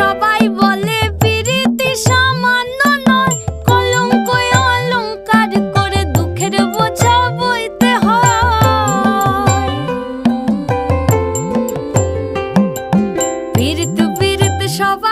সবাই বলে পিরিতি সামান্য নয়, কলঙ্ক অলংকার করে দুঃখের বোঝা বইতে হয়। পিরিত পিরিত সবাই